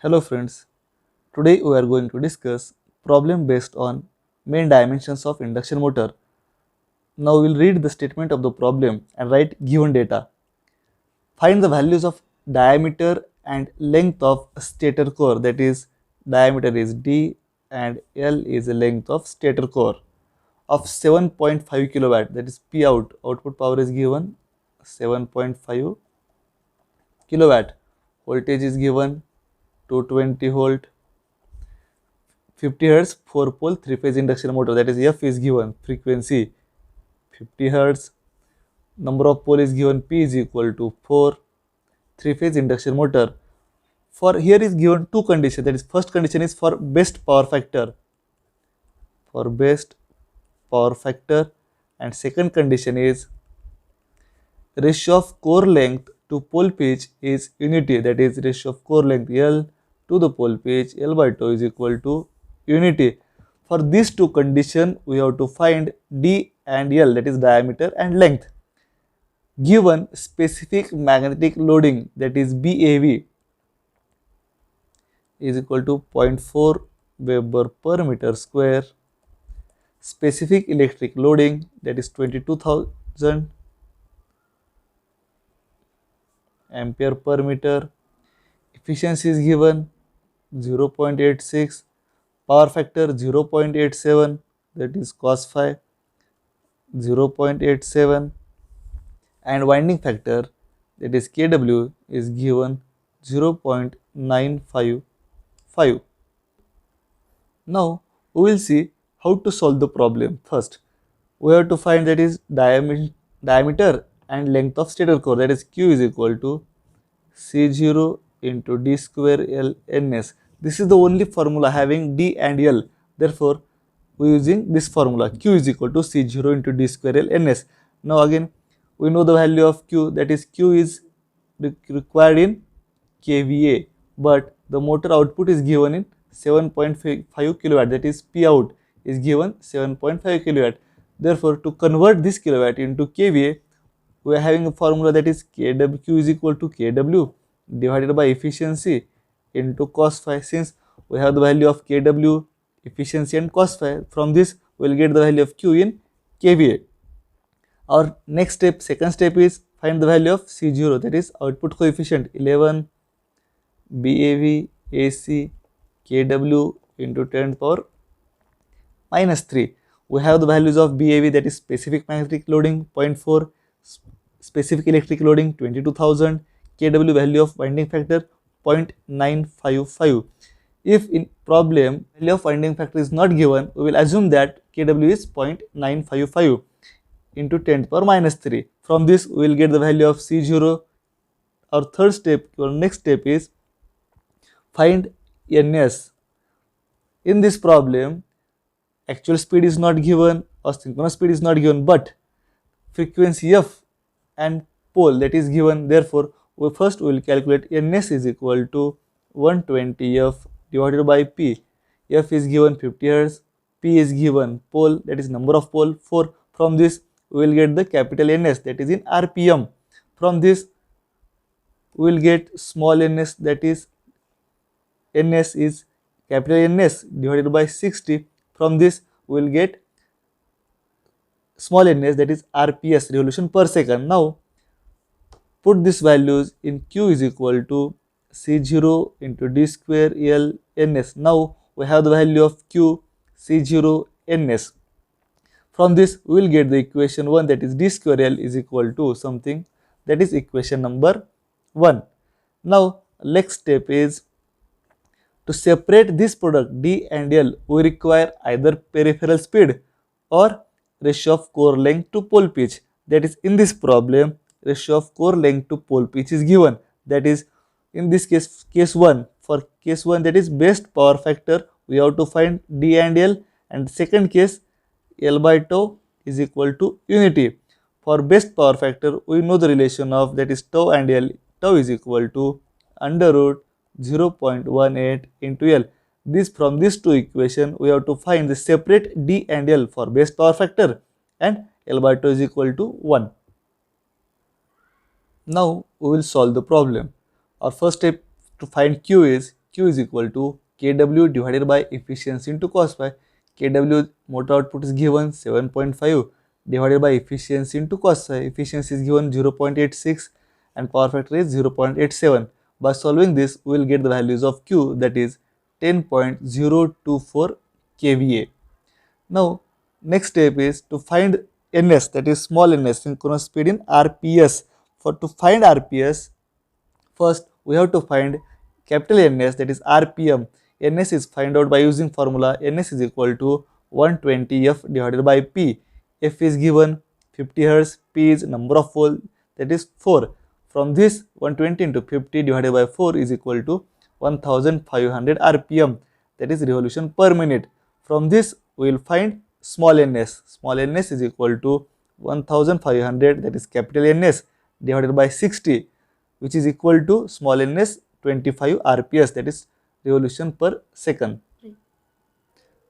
Hello friends, today we are going to discuss problem based on main dimensions of induction motor. Now we will read the statement of the problem and write given data. Find the values of diameter and length of stator core, that is diameter is D and L is the length of stator core of 7.5 kilowatt, that is P output power is given 7.5 kilowatt, voltage is given 220 volt, 50 Hz 4 pole 3 phase induction motor, that is F is given, frequency 50 Hz, number of pole is given, P is equal to 4, 3 phase induction motor. For here is given two conditions, that is first condition is for best power factor, and second condition is ratio of core length to pole pitch is unity, that is ratio of core length L to the pole pitch L by 2 is equal to unity. For these two conditions we have to find D and L, that is diameter and length. Given specific magnetic loading, that is BAV, is equal to 0.4 Weber per meter square. Specific electric loading, that is 22,000 ampere per meter. Efficiency is given 0.86, power factor 0.87, that is cos phi 0.87, and winding factor, that is Kw, is given 0.955. Now we will see how to solve the problem. First we have to find, that is diameter and length of stator core, that is Q is equal to C0 into D square L ns. This is the only formula having D and L, therefore we are using this formula, Q is equal to C0 into D square L ns. Now again we know the value of Q, that is Q is required in kVA, but the motor output is given in 7.5 kilowatt, that is P out is given 7.5 kilowatt. Therefore to convert this kilowatt into kVA, we are having a formula, that is Kw, Q is equal to Kw divided by efficiency into cos phi. Since we have the value of Kw, efficiency and cos phi, from this we will get the value of Q in kVA. Our next step, second step, is find the value of C0, that is output coefficient 11 BAV AC Kw into 10 power minus 3. We have the values of BAV, that is specific magnetic loading 0.4, specific electric loading 22,000, Kw value of winding factor 0.955. If in problem value of winding factor is not given, we will assume that Kw is 0.955 into 10 power minus 3. From this we will get the value of C0. Our third step, or next step, is find Ns. In this problem actual speed is not given or synchronous speed is not given, but frequency F and pole, that is given. Therefore we will calculate Ns is equal to 120 F divided by P. F is given 50 Hz, P is given pole, that is number of pole 4. From this we will get the capital Ns, that is in RPM. From this we will get small ns, that is Ns is capital Ns divided by 60. From this we will get small ns, that is RPS, revolution per second. Now put these values in. Q is equal to C0 into D square L ns. Now we have the value of Q, C0, ns. From this we will get the equation 1, that is D square L is equal to something, that is equation number 1. Now next step is to separate this product D and L. We require either peripheral speed or ratio of core length to pole pitch. That is, in this problem ratio of core length to pole pitch is given, that is in this case 1. For case 1, that is best power factor, we have to find D and L, and second case L by tau is equal to unity. For best power factor we know the relation of, that is tau and L. Tau is equal to under root 0.18 into L. From these two equations we have to find the separate D and L for best power factor, and L by 2 is equal to 1. Now we will solve the problem. Our first step to find Q is Q is equal to Kw divided by efficiency into cos phi. Kw motor output is given 7.5 divided by efficiency into cos phi. Efficiency is given 0.86 and power factor is 0.87. By solving this, we will get the values of Q, that is 10.024 kVA. Now, next step is to find ns, that is small ns, synchronous speed in rps. To find rps, first we have to find capital Ns, that is rpm. Ns is find out by using formula ns is equal to 120 f divided by p. F is given 50 Hz, p is number of volts, that is 4. From this, 120 into 50 divided by 4 is equal to 1500 rpm, that is revolution per minute. From this, we will find small ns. Small ns is equal to 1500, that is capital Ns, divided by 60, which is equal to small ns 25 rps, that is revolution per second.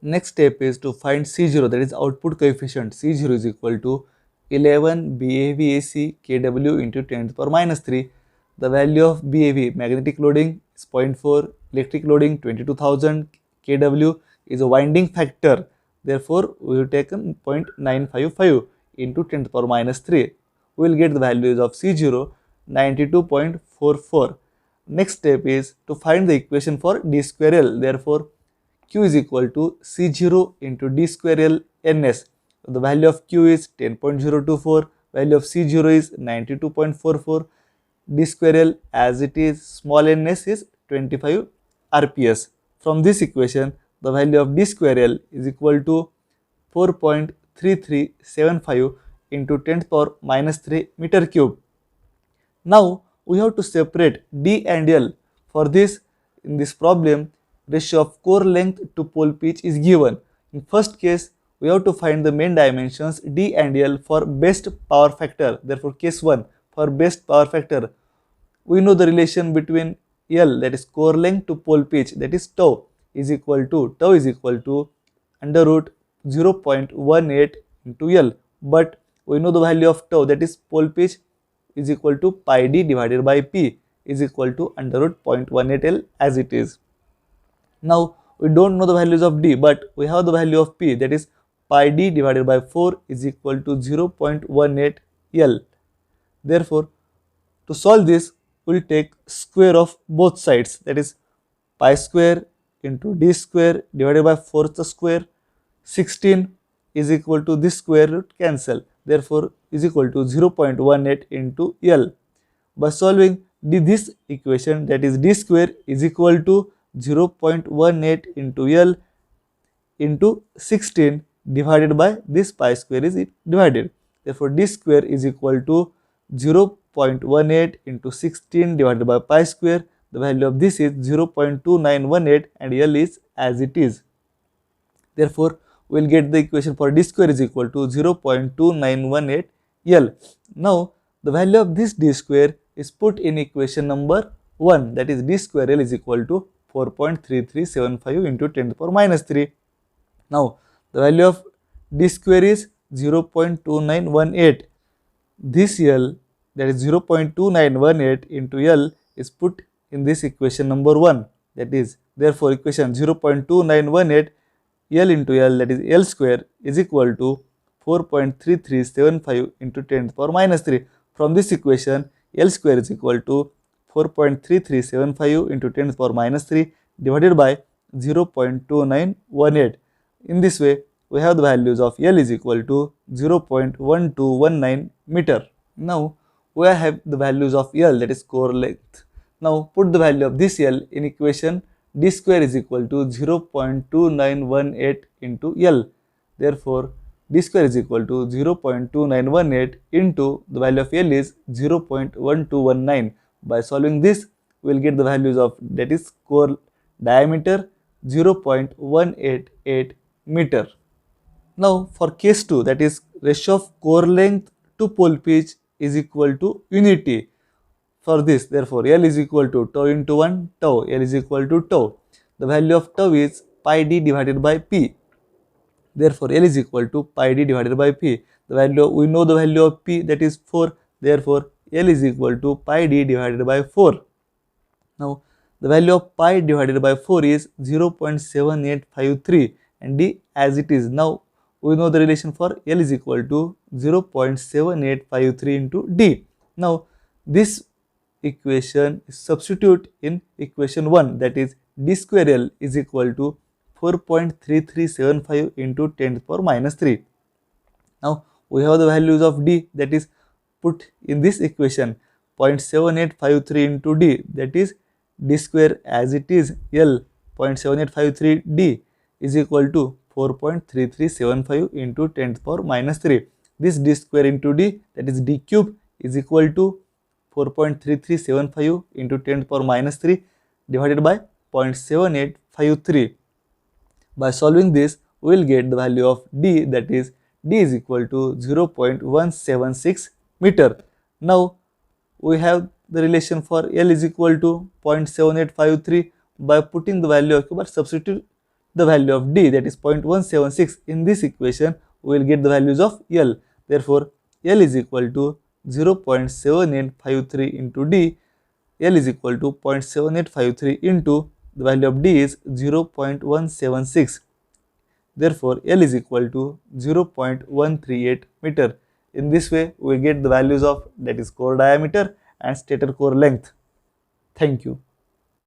Next step is to find C0, that is output coefficient. C0 is equal to 11 BAVAC kW into 10 to the power minus 3. The value of BAV, magnetic loading, is 0.4, electric loading 22,000 kW is a winding factor. Therefore, we have taken 0.955 into 10 to the power minus 3. We will get the values of C0, 92.44. Next step is to find the equation for d square L. Therefore, Q is equal to C0 into d square L ns. So the value of Q is 10.024, value of C0 is 92.44, d square L as it is small ns is 25 rps. From this equation, the value of d square L is equal to 4.3375 into 10 to the power minus 3 meter cube. Now, we have to separate D and L. For this, in this problem, ratio of core length to pole pitch is given. In first case, we have to find the main dimensions D and L for best power factor. Therefore, case 1, for best power factor, we know the relation between L, that is core length to pole pitch, that is tau is equal to under root 0.18 into L. But we know the value of tau, that is pole pitch, is equal to pi d divided by p is equal to under root 0.18 L as it is. Now, we don't know the values of d, but we have the value of p, that is pi d divided by 4 is equal to 0.18 L. Therefore, to solve this, we will take square of both sides, that is pi square into d square divided by 4th square. 16 is equal to this square root cancel. Therefore, is equal to 0.18 into L. By solving this equation, that is d square is equal to 0.18 into L into 16 divided by this pi square is divided. Therefore, d square is equal to 0.18 into 16 divided by pi square. The value of this is 0.2918 and L is as it is. Therefore, we will get the equation for d square is equal to 0.2918 L. Now, the value of this d square is put in equation number 1, that is d square L is equal to 4.3375 into 10 to the power minus 3. Now, the value of d square is 0.2918. This L, that is 0.2918 into L, is put in this equation number 1, that is therefore equation 0.2918 L into L, that is L square, is equal to 4.3375 into 10 to the power minus 3. From this equation, L square is equal to 4.3375 into 10 to the power minus 3 divided by 0.2918. In this way, we have the values of L is equal to 0.1219 meter. Now, we have the values of L, that is core length. Now, put the value of this L in equation d square is equal to 0.2918 into L. Therefore, d square is equal to 0.2918 into the value of L is 0.1219. By solving this, we will get the values of, that is core diameter 0.188 meter. Now, for case 2, that is ratio of core length to pole pitch is equal to unity. For this, therefore, L is equal to tau into 1 tau, L is equal to tau. The value of tau is pi d divided by p. Therefore, L is equal to pi d divided by p. The value, we know the value of p, that is 4. Therefore, L is equal to pi d divided by 4. Now, The value of pi divided by 4 is 0.7853 and d as it is. Now we know the relation for L is equal to 0.7853 into d. Now this equation is substitute in equation 1, that is d square L is equal to 4.3375 into 10 to the power minus 3. Now we have the values of d, that is put in this equation, 0.7853 into d, that is d square as it is L 0.7853 d is equal to 4.3375 into 10 to the power minus 3. This d square into d, that is d cube, is equal to 4.3375 into 10 to the power minus 3 divided by 0.7853. By solving this, we will get the value of d, that is d is equal to 0.176 meter. Now we have the relation for L is equal to 0.7853 by putting the value of, but substitute the value of d, that is 0.176 in this equation, we will get the values of L. Therefore L is equal to 0.7853 into d. L is equal to 0.7853 into the value of d is 0.176. Therefore L is equal to 0.138 meter. In this way we get the values of, that is, core diameter and stator core length. Thank you.